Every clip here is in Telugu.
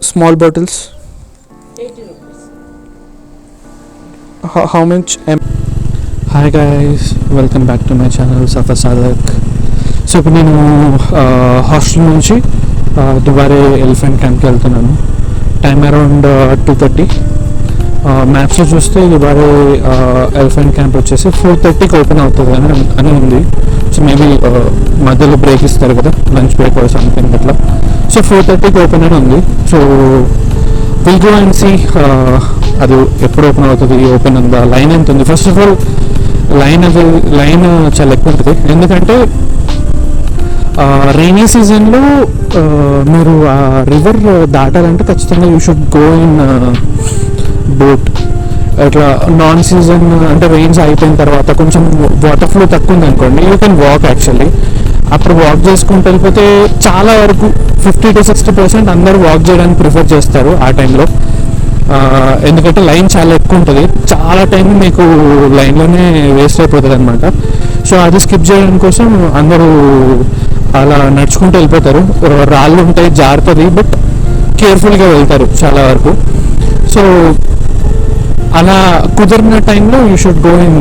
Small bottles. 80 rupees. How much? Hi guys, welcome back to my channel Safa Sadak. So ఇప్పుడు నేను హాస్టల్ నుంచి దుబారే ఎలిఫెంట్ క్యాంప్కి వెళ్తున్నాను. Time around 2:30. మ్యాప్స్లో చూస్తే దుబారే ఎలిఫెంట్ క్యాంప్ వచ్చేసి 4:30కి ఓపెన్ అవుతుంది అని ఉంది. సో మేబీ మధ్యలో బ్రేక్ ఇస్తారు కదా, లంచ్ బ్రేక్ కూడా సంథింగ్ అట్లా. సో 4:30కి ఓపెన్ అని ఉంది. So will go and see అది ఎప్పుడు ఓపెన్ అవుతుంది, ఓపెన్ ఉందా, లైన్ ఎంత ఉంది. ఫస్ట్ ఆఫ్ ఆల్ లైన్ చాలా ఎక్కువ ఉంటుంది. ఎందుకంటే రైనీ సీజన్లో మీరు ఆ రివర్ దాటాలంటే ఖచ్చితంగా you should go in boat. ఇట్లా నాన్ సీజన్ అంటే రెయిన్స్ అయిపోయిన తర్వాత కొంచెం వాటర్ ఫ్లో తక్కువ ఉంది అనుకోండి, యూ కెన్ వాక్ యాక్చువల్లీ. అప్పుడు వాక్ చేసుకుంటూ వెళ్ళిపోతే చాలా వరకు 50 to 60% అందరూ వాక్ చేయడానికి ప్రిఫర్ చేస్తారు ఆ టైంలో. ఎందుకంటే లైన్ చాలా ఎక్కువ ఉంటుంది, చాలా టైం మీకు లైన్లోనే వేస్ట్ అయిపోతుంది అనమాట. సో అది స్కిప్ చేయడం కోసం అందరూ అలా నడుచుకుంటూ వెళ్ళిపోతారు. రాళ్ళు ఉంటాయి, జారుతుంది, బట్ కేర్ఫుల్గా వెళ్తారు చాలా వరకు. సో అలా కుదిరిన టైంలో యూ షుడ్ గో ఇన్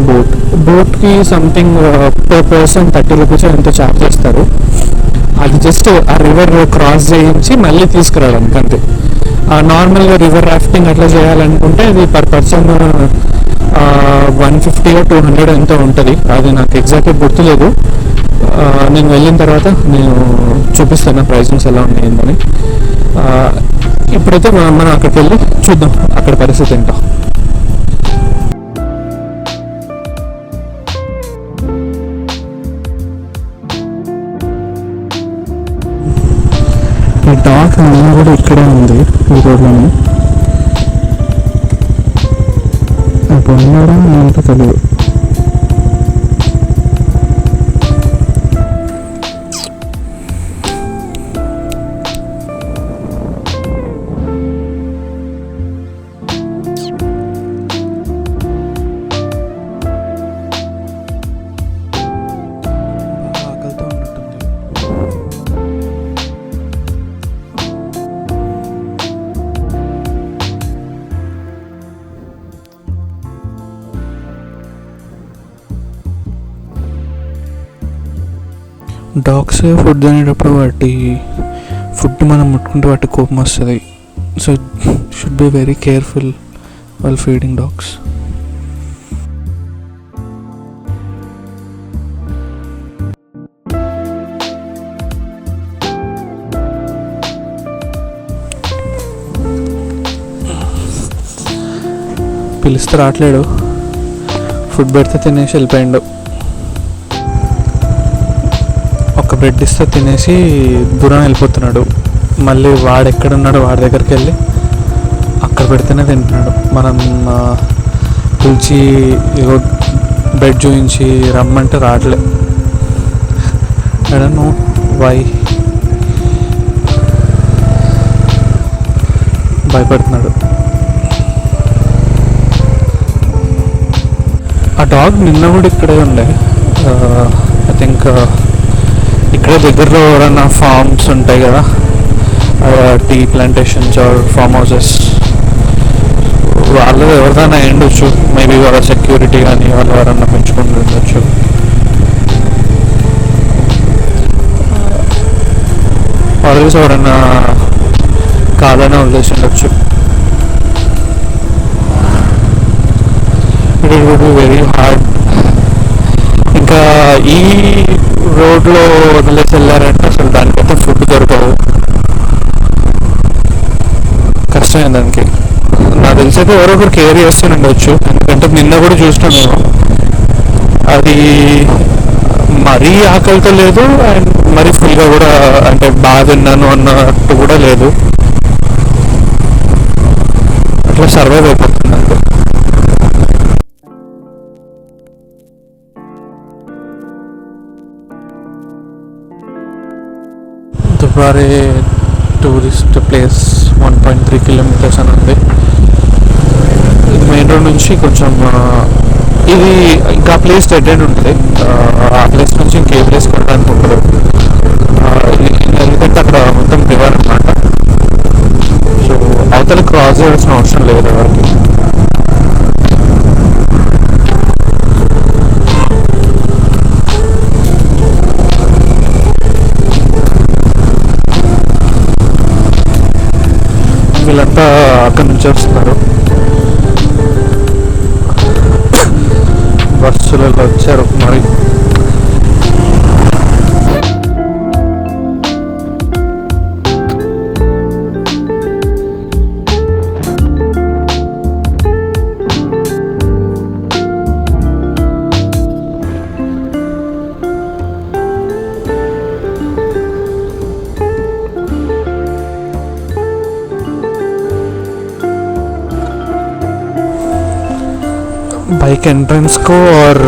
బోట్కి సంథింగ్ పర్ పర్సన్ 30 రూపీస్ ఎంతో ఛార్జ్ చేస్తారు. అది జస్ట్ ఆ రివర్ క్రాస్ చేయించి మళ్ళీ తీసుకురావడానికి అంతే. నార్మల్గా రివర్ రాఫ్టింగ్ అట్లా చేయాలనుకుంటే అది పర్ పర్సన్ 150 or 200 ఎంతో ఉంటుంది. అది నాకు ఎగ్జాక్ట్గా గుర్తులేదు. నేను వెళ్ళిన తర్వాత నేను చూపిస్తాను ప్రైజింగ్స్ ఎలా ఉన్నాయిందని. ఇప్పుడైతే మనం అక్కడికి వెళ్ళి చూద్దాం అక్కడ పరిస్థితి ఏంటో. ఈ డాక్ నేను కూడా ఇక్కడే ఉంది ఈ రోడ్లోనే. ఇప్పుడు ఉన్నాడా ఏంటో తెలియదు. డాగ్స్ ఫుడ్ తినేటప్పుడు వాటి ఫుడ్ మనం ముట్టుకుంటే వాటి కోపం వస్తుంది. So should be very careful while feeding dogs. పిలిస్తే రావట్లేడు, ఫుడ్ పెడితే తినేసి వెళ్ళిపోయిండు. ఒక బ్రెడ్ ఇస్తే తినేసి దూరం వెళ్ళిపోతున్నాడు. మళ్ళీ వాడు ఎక్కడున్నాడో వాడి దగ్గరికి వెళ్ళి అక్కడ పెడితేనే తింటున్నాడు. మనం పిలిచి ఏదో బెడ్ చూపించి రమ్మంటే రావట్లే. I don't know why. భయపడుతున్నాడు. ఆ డాగ్ నిన్న కూడా ఇక్కడే ఉండే. ఐ థింక్ ఇక్కడే దగ్గరలో ఎవరైనా ఫార్మ్స్ ఉంటాయి కదా, tea plantations or farm houses, వాళ్ళు ఎవరిదైనా ఉండొచ్చు. మేబీ వాళ్ళ సెక్యూరిటీ కానీ వాళ్ళు ఎవరన్నా పెంచుకుంటూ ఉండొచ్చు. ఆల్వేస్ ఎవరన్నా కాదనే వదిలేసి ఉండొచ్చు. It would be very hard. ఇంకా ఈ రోడ్లో వదిలేసి వెళ్ళారంటే అసలు దానికైతే ఫుడ్ దొరకవు, కష్టమే దానికి. నాకు తెలిసి అయితే ఎవరో ఒకరు కేర్ చేస్తూనే ఉండొచ్చు. ఎందుకంటే నిన్న కూడా చూసినా నేను, అది మరీ ఆకలితో లేదు అండ్ మరీ ఫుల్గా కూడా అంటే బాగా తిన్నాను అన్నట్టు కూడా లేదు. అట్లా సర్వైవ్ అయిపోతుంది అంతే. దుబారే టూరిస్ట్ ప్లేస్ 1.3 kilometers అని ఉంది. ఇది మెయిన్ రోడ్ నుంచి కొంచెం ఇది ఇంకా ప్లేస్ డెడ్ ఎండ్ ఉంటుంది. ఆ ప్లేస్ నుంచి ఇంకే ప్లేస్ కొనడానికి ఉండదు. ఎందుకంటే అక్కడ మొత్తం రివర్ అనమాట. సో అవసరం లేదు ఎవరికి. వీళ్ళంతా అక్కడి నుంచి వస్తున్నారు, బస్సులలో వచ్చారు మరి. బైక్ ఎంట్రన్స్కో ఆర్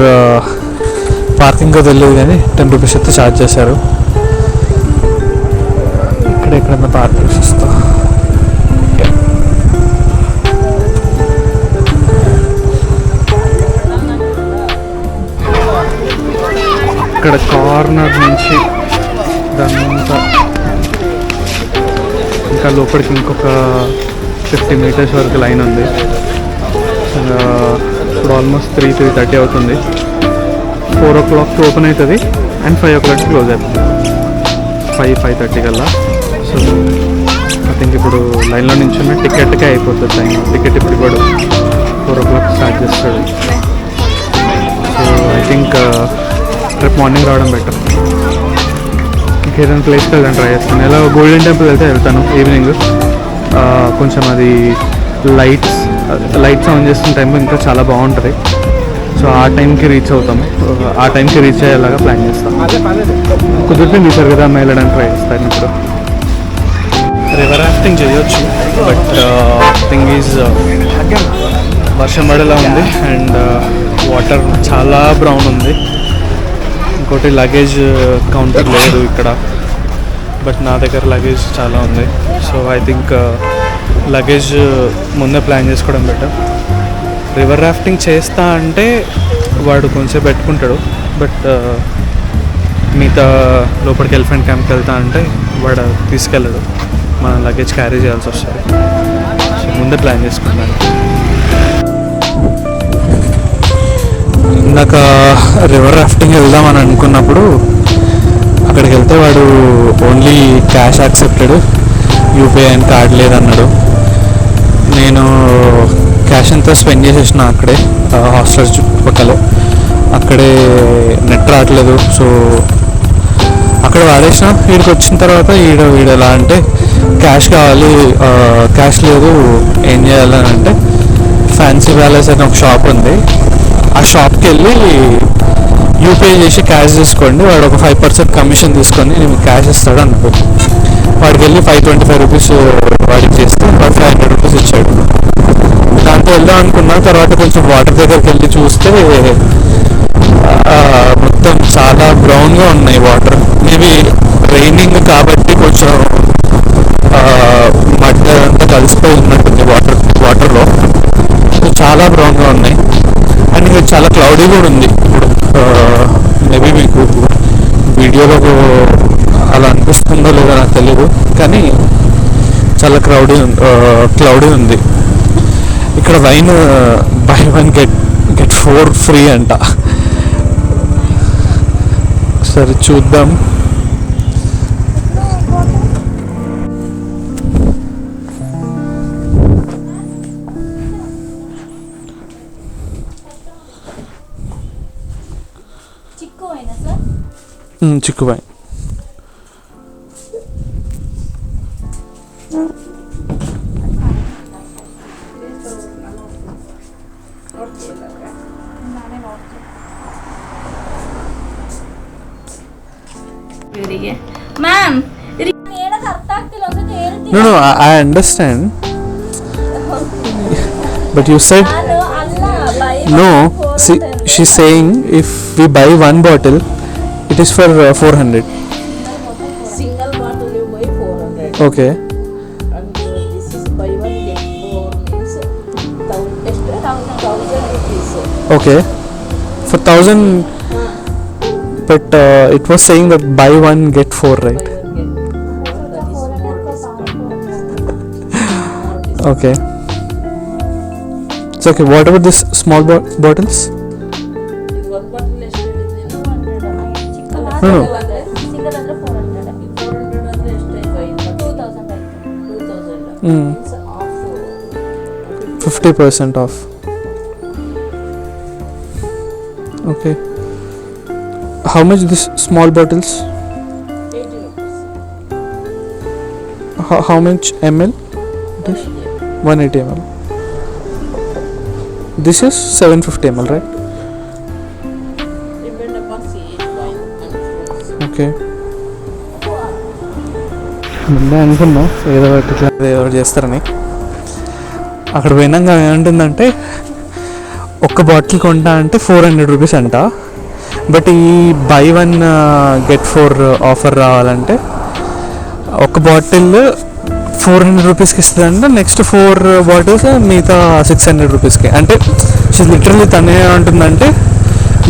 పార్కింగ్కో తెలియదు కానీ 10 రూపీస్ అయితే ఛార్జ్ చేశారు. ఇక్కడ ఎక్కడన్నా పార్కింగ్ ఇస్తా. ఇక్కడ కార్నర్ నుంచి ఇదంతా ఇంకా లోపలికి ఇంకొక 50 మీటర్స్ వరకు లైన్ ఉంది. ఇప్పుడు ఆల్మోస్ట్ 3:30 అవుతుంది. 4 o'clock ఓపెన్ అవుతుంది అండ్ 5 o'clock క్లోజ్ అవుతుంది. 5:30 కల్లా. సో ఐ థింక్ ఇప్పుడు లైన్లో నించున్న టికెట్కే అయిపోతుంది టైం. టికెట్ ఇప్పుడు 4 o'clock స్టార్ట్ చేస్తాడు. సో ఐ థింక్ రేపు మార్నింగ్ రావడం బెటర్. ఇంకేదైనా ప్లేస్కి వెళ్తాను ట్రై చేస్తాను. ఎలా గోల్డెన్ టెంపుల్ వెళ్తాను ఈవినింగ్. కొంచెం అది లైట్స్ ఆన్ చేస్తున్న టైంలో ఇంకా చాలా బాగుంటుంది. సో ఆ టైంకి రీచ్ అవుతాము. ఆ టైంకి రీచ్ అయ్యేలాగా ప్లాన్ చేస్తాం. కుదిరితే తీసారు కదా వెళ్ళడానికి ట్రై చేస్తాను. ఇప్పుడు రివర్ రాఫ్టింగ్ చేయొచ్చు, బట్ థింగ్ ఈజ్ వర్షం పడేలా ఉంది అండ్ వాటర్ చాలా బ్రౌన్ ఉంది. ఇంకోటి లగేజ్ కౌంటర్ లేదు ఇక్కడ, బట్ నా దగ్గర లగేజ్ చాలా ఉంది. సో ఐ థింక్ లగేజ్ ముందే ప్లాన్ చేసుకోవడం బెటర్. రివర్ రాఫ్టింగ్ చేస్తా అంటే వాడు కొంచెం పెట్టుకుంటాడు, బట్ మిగతా లోపలికి ఎలిఫెంట్ క్యాంప్కి వెళ్తా అంటే వాడు తీసుకెళ్ళడు. మనం లగేజ్ క్యారీ చేయాల్సి వస్తుంది. సో ముందే ప్లాన్ చేసుకున్నాను. ఇందాక రివర్ రాఫ్టింగ్ వెళ్దామని అనుకున్నప్పుడు అక్కడికి వెళ్తే వాడు only cash accepted, UPI and card లేదన్నాడు. నేను క్యాష్ అంతా స్పెండ్ చేసేసిన అక్కడే హాస్టల్ చుట్టుపక్కల. అక్కడే నెట్ రావట్లేదు. సో అక్కడ వాడేసిన. వీడికి వచ్చిన తర్వాత వీడు ఎలా అంటే క్యాష్ కావాలి, క్యాష్ లేదు, ఏం చేయాలని అంటే ఫ్యాన్సీ ప్యాలెస్ అని ఒక షాప్ ఉంది. ఆ షాప్కి వెళ్ళి యూపీఐ చేసి క్యాష్ తీసుకోండి, వాడు ఒక 5% కమిషన్ తీసుకొని నేను క్యాష్ ఇస్తాడు అనుకో. వాడికి వెళ్ళి 525 రూపీస్ వాడికి చేస్తే వాడు 500 రూపీస్ ఇచ్చాడు. దాంట్లో వెళ్దాం అనుకున్నా. తర్వాత కొంచెం వాటర్ దగ్గరికి వెళ్ళి చూస్తే మొత్తం చాలా బ్రౌన్గా ఉన్నాయి వాటర్. మేబీ రైనింగ్ కాబట్టి కొంచెం మట్టి అంతా కలిసిపోయి ఉన్నట్టుంది వాటర్లో. చాలా బ్రౌన్గా ఉన్నాయి అండ్ ఇది చాలా క్లౌడీ కూడా ఉంది. ఇప్పుడు మేబీ మీకు వీడియోలో అలా అనిపిస్తుందో లేదో నాకు తెలియదు, కానీ చాలా క్లౌడీ ఉంది. ఇక్కడ వైన్ బై 1 get 4 ఫ్రీ అంట. సరే చూద్దాం. చిక్కు wine. Ma'am, No, I understand. But you said no. See, she's saying if we buy 1 bottle, it is for 400. Single bottle you buy 400. Okay. And this is buy 1 get 4 means 1,000 rupees. Okay. For 1,000. But it was saying that buy 1 get 4, right? Buy 1 get 4. That is more discount. Okay. It's okay. What about this small bottles? ఇది one bottle ಎಷ್ಟು ಹೇಳಿದ್ದೆ? 200. ಚಿಕ್ಕ No. ಸಿಂಗಲ್ ಅಂದ್ರೆ 400. 400 ಅಂದ್ರೆ ಎಷ್ಟಾಯ್ತು? 2000 ಆಯ್ತು. 2000. Mm. It's off 50% off. Okay. How much this small bottles? 80 rupees. How much ml? This 180 ml. This is 750 ml, right? Depend upon age, wine and fruits. Okay ముందే అనుకున్నాం ఏదో ఒకటి ఇట్లా ఏదో ఒకటి చేస్తారని. అక్కడ పోయినాక ఏమంటుందంటే ఒక్క బాటిల్ కొంటా అంటే 400 రూపీస్ అంట. బట్ ఈ బై 1 గెట్ 4 ఆఫర్ రావాలంటే ఒక బాటిల్ 400 రూపీస్కి ఇస్తుందంటే నెక్స్ట్ 4 బాటిల్స్ మిగతా 600 రూపీస్కి. అంటే లిటరల్లీ తనే ఏమంటుందంటే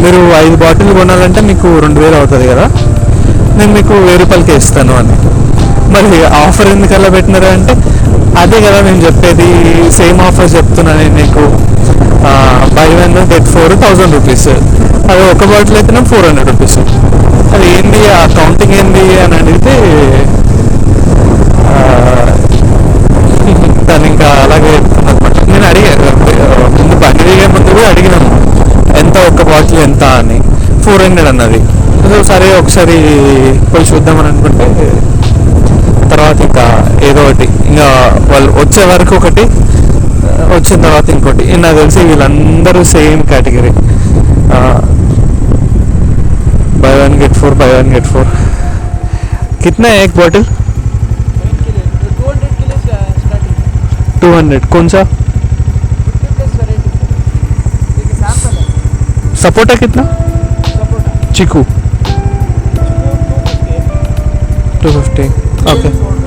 మీరు 5 బాటిల్ కొనాలంటే మీకు 2000 అవుతుంది కదా, నేను మీకు 1000 రూపాయలకి ఇస్తాను అని. మరి ఆఫర్ ఎందుకు అలా పెట్టినారు అంటే అదే కదా నేను చెప్పేది, సేమ్ ఆఫర్ చెప్తున్నా నేను నీకు. బై 1 గెట్ 4 1000 రూపీస్, అది ఒక బాటిల్ అయితేనే 400 రూపీస్. అది ఏంటి ఆ కౌంటింగ్ ఏంటి అని అడిగితే దాన్ని ఇంకా అలాగే అనమాట. నేను అడిగాను ముందు బండి దిగే ముందు కూడా అడిగినాను ఎంత ఒక్క బాటిల్ ఎంత అని. 400 అన్నది. సరే ఒకసారి పోయి చూద్దామని అనుకుంటే తర్వాత ఇంకా ఏదో ఒకటి ఇంకా వాళ్ళు వచ్చే వరకు ఒకటి, వచ్చిన తర్వాత ఇంకోటి. నాకు తెలిసి వీళ్ళందరూ same category. By 1 get 4 by 1 get 4. कितना है एक बॉटल? 200 kilo starting 200. कौन सा? 50 प्लस वैरायटी देखिए सैंपल है सपोटा कितना? सपोटा चीकू 250. ओके, ओल्ड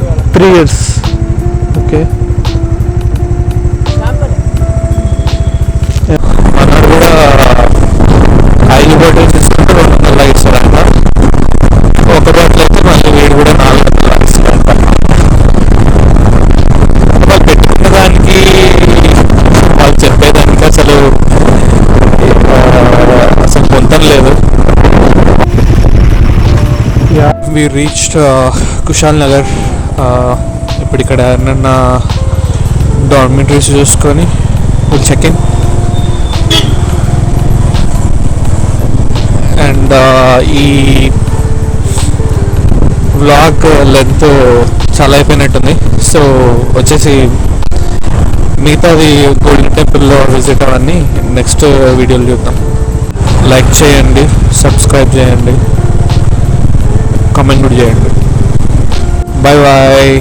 वाला 3 years. ओके. सैंपल है మనడు కూడా 5 బాటిల్స్ తీసుకుంటే 200 ఇస్తారంట. ఒక బాటిల్ అయితే మళ్ళీ వీడు కూడా 400 ఇస్తారంట. వాళ్ళు పెట్టుకున్న దానికి వాళ్ళు చెప్పేదానికి అసలు పొంతం లేదు. We reached Kushal Nagar. ఇప్పుడు ఇక్కడ ఏమన్నా డార్మిటరీస్ చూసుకొని విల్ చెక్ ఇన్. అండ్ ఈ వ్లాగ్ లెంత్ చాలా అయిపోయినట్టుంది. సో వచ్చేసి మిగతాది గోల్డెన్ టెంపుల్లో విజిట్ అవన్నీ నెక్స్ట్ వీడియోలో చూద్దాం. లైక్ చేయండి, సబ్స్క్రైబ్ చేయండి, కామెంట్ కూడా చేయండి. Bye bye.